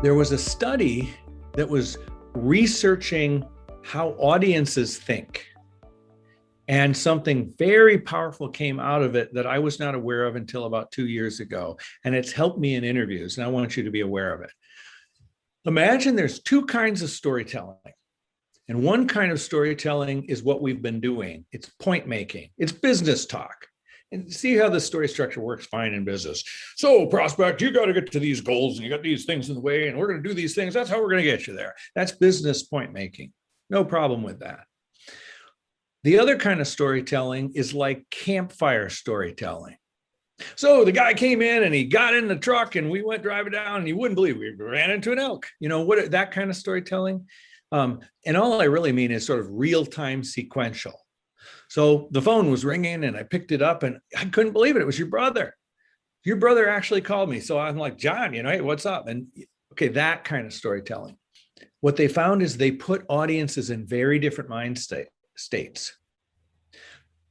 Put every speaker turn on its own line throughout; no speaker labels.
There was a study that was researching how audiences think. And something very powerful came out of it that I was not aware of until about 2 years ago. And it's helped me in interviews, and I want you to be aware of it. Imagine there's two kinds of storytelling. And one kind of storytelling is what we've been doing. It's point making, it's business talk. And see how the story structure works fine in business. So, prospect, you got to get to these goals and you got these things in the way, and we're going to do these things. That's how we're going to get you there. That's business point making. No problem with that. The other kind of storytelling is like campfire storytelling. So the guy came in and he got in the truck and we went driving down and you wouldn't believe we ran into an elk. You know, what that kind of storytelling. And all I really mean is sort of real-time sequential. So the phone was ringing and I picked it up and I couldn't believe it. It was your brother. Your brother actually called me. So I'm like, John, you know, hey, what's up? And okay, that kind of storytelling. What they found is they put audiences in very different mind states.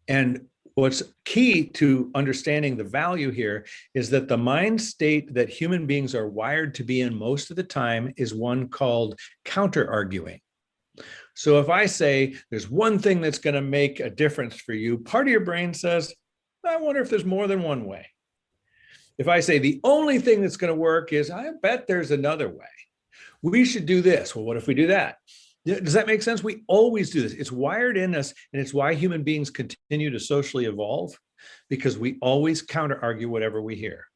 And what's key to understanding the value here is that the mind state that human beings are wired to be in most of the time is one called counter-arguing. So if I say there's one thing that's going to make a difference for you, part of your brain says, I wonder if there's more than one way. If I say the only thing that's going to work is, I bet there's another way. We should do this. Well, what if we do that? Does that make sense? We always do this. It's wired in us, and it's why human beings continue to socially evolve, because we always counter-argue whatever we hear.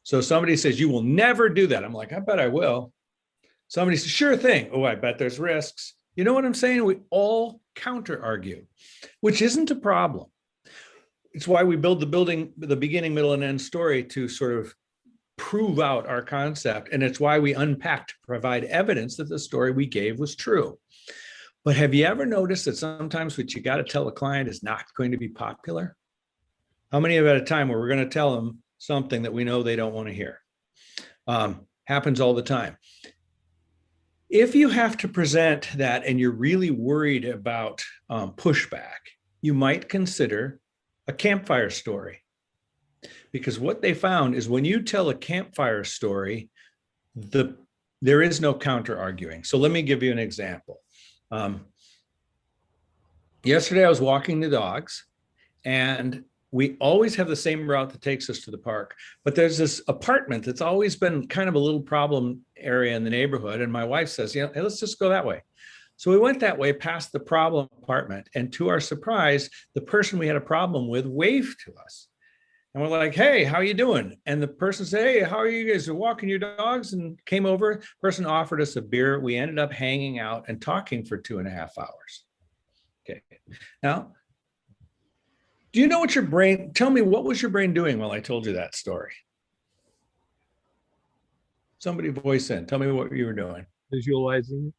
So somebody says, you will never do that. I'm like, I bet I will. Somebody says, sure thing. Oh, I bet there's risks. You know what I'm saying? We all counter-argue, which isn't a problem. It's why we build the beginning, middle, and end story to sort of prove out our concept. And it's why we unpack to provide evidence that the story we gave was true. But have you ever noticed that sometimes what you got to tell a client is not going to be popular? How many of at a time where we're going to tell them something that we know they don't want to hear? Happens all the time. If you have to present that and you're really worried about pushback, you might consider a campfire story. Because what they found is when you tell a campfire story, there is no counter arguing. So let me give you an example. Yesterday I was walking the dogs, and we always have the same route that takes us to the park, but there's this apartment that's always been kind of a little problem area in the neighborhood. And my wife says, hey, let's just go that way. So we went that way past the problem apartment. And to our surprise, the person we had a problem with waved to us. And we're like, hey, how you doing? And the person said, hey, how are you guys walking your dogs? And came over, person offered us a beer. We ended up hanging out and talking for 2.5 hours. Okay. Now, do you know what your brain, tell me, what was your brain doing while I told you that story? Somebody voice in, tell me what you were doing.
Visualizing.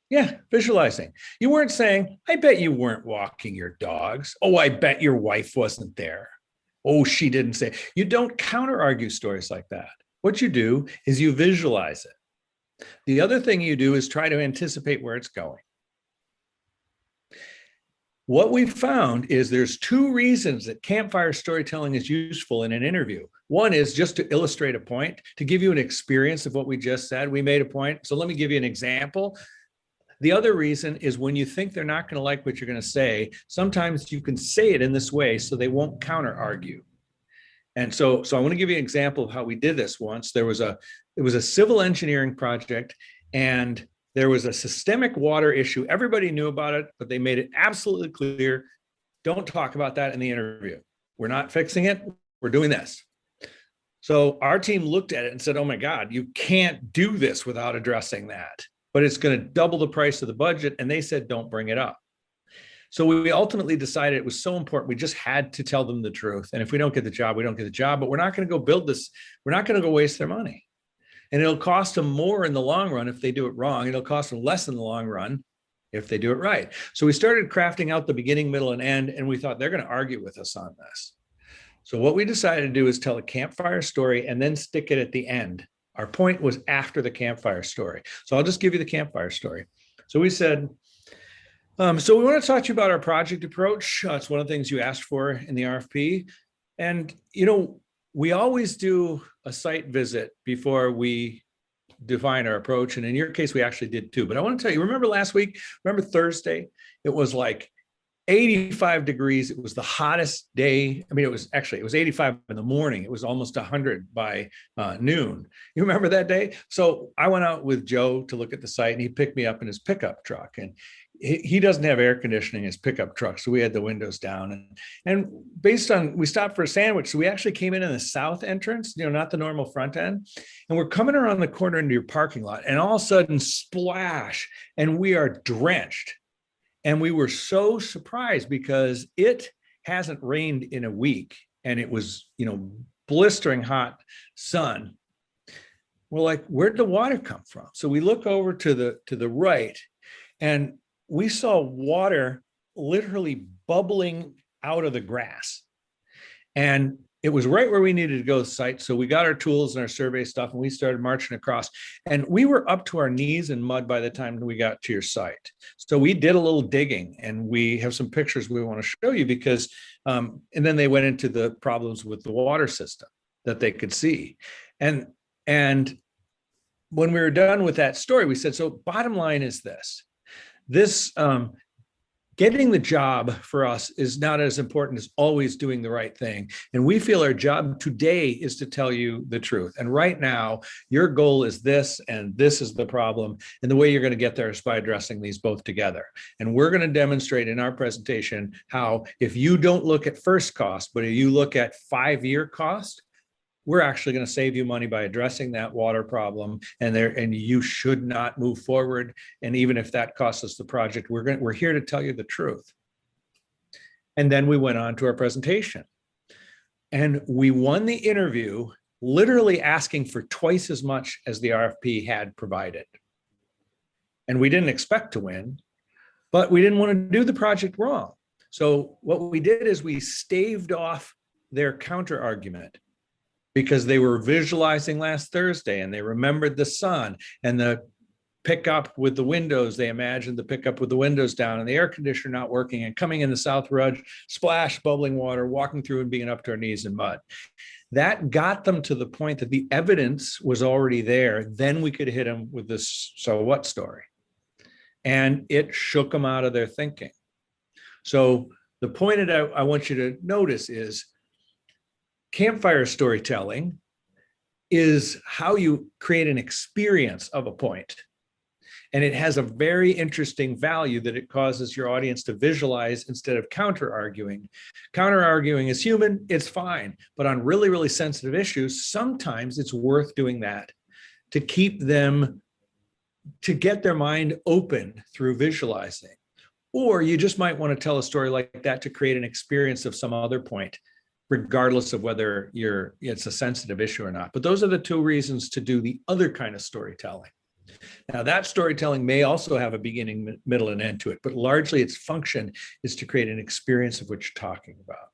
Yeah, visualizing. You weren't saying, I bet you weren't walking your dogs. Oh, I bet your wife wasn't there. Oh, she didn't say. You don't counter-argue stories like that. What you do is you visualize it. The other thing you do is try to anticipate where it's going. What we've found is there's two reasons that campfire storytelling is useful in an interview. One is just to illustrate a point, to give you an experience of what we just said. We made a point. So let me give you an example. The other reason is when you think they're not going to like what you're going to say, sometimes you can say it in this way so they won't counter argue. And so I want to give you an example of how we did this once. It was a civil engineering project, and there was a systemic water issue. Everybody knew about it, but they made it absolutely clear, don't talk about that in the interview. We're not fixing it. We're doing this. So our team looked at it and said, oh my God, you can't do this without addressing that, but it's going to double the price of the budget. And they said, don't bring it up. So we ultimately decided it was so important, we just had to tell them the truth. And if we don't get the job, we don't get the job, but we're not going to go build this. We're not going to go waste their money. And it'll cost them more in the long run if they do it wrong. It'll cost them less in the long run if they do it right. So we started crafting out the beginning, middle, and end, and we thought they're going to argue with us on this. So what we decided to do is tell a campfire story and then stick it at the end. Our point was after the campfire story. So I'll just give you the campfire story. So we said, so we want to talk to you about our project approach. It's one of the things you asked for in the RFP. And, you know, we always do a site visit before we define our approach. And in your case, we actually did too. But I want to tell you, remember last week, remember Thursday? It was like 85 degrees. It was the hottest day. I mean, it was 85 in the morning. It was almost 100 by noon. You remember that day? So I went out with Joe to look at the site, and he picked me up in his pickup truck. And he doesn't have air conditioning in his pickup truck, so we had the windows down. And we stopped for a sandwich. So we actually came in the south entrance, not the normal front end. And we're coming around the corner into your parking lot, and all of a sudden, splash, and we are drenched. And we were so surprised because it hasn't rained in a week, and it was, blistering hot sun. We're like, where'd the water come from? So we look over to the right, and we saw water literally bubbling out of the grass. And it was right where we needed to go to the site. So we got our tools and our survey stuff, and we started marching across. And we were up to our knees in mud by the time we got to your site. So we did a little digging, and we have some pictures we want to show you because, and then they went into the problems with the water system that they could see. And when we were done with that story, we said, so bottom line is this, getting the job for us is not as important as always doing the right thing. And we feel our job today is to tell you the truth. And right now, your goal is this, and this is the problem. And the way you're going to get there is by addressing these both together. And we're going to demonstrate in our presentation how if you don't look at first cost, but if you look at 5-year cost, we're actually going to save you money by addressing that water problem, and you should not move forward. And even if that costs us the project, we're here to tell you the truth. And then we went on to our presentation, and we won the interview, literally asking for twice as much as the RFP had provided. And we didn't expect to win, but we didn't want to do the project wrong. So what we did is we staved off their counter argument, because they were visualizing last Thursday, and they remembered the sun and the pickup with the windows. They imagined the pickup with the windows down and the air conditioner not working, and coming in the south road, splash, bubbling water, walking through and being up to our knees in mud. That got them to the point that the evidence was already there. Then we could hit them with this so what story. And it shook them out of their thinking. So the point that I want you to notice is, Campfire storytelling is how you create an experience of a point. And it has a very interesting value that it causes your audience to visualize instead of counter-arguing. Counter-arguing is human, it's fine. But on really, really sensitive issues, sometimes it's worth doing that to keep them, to get their mind open through visualizing. Or you just might want to tell a story like that to create an experience of some other point, regardless of whether it's a sensitive issue or not. But those are the two reasons to do the other kind of storytelling. Now, that storytelling may also have a beginning, middle, and end to it, but largely its function is to create an experience of what you're talking about.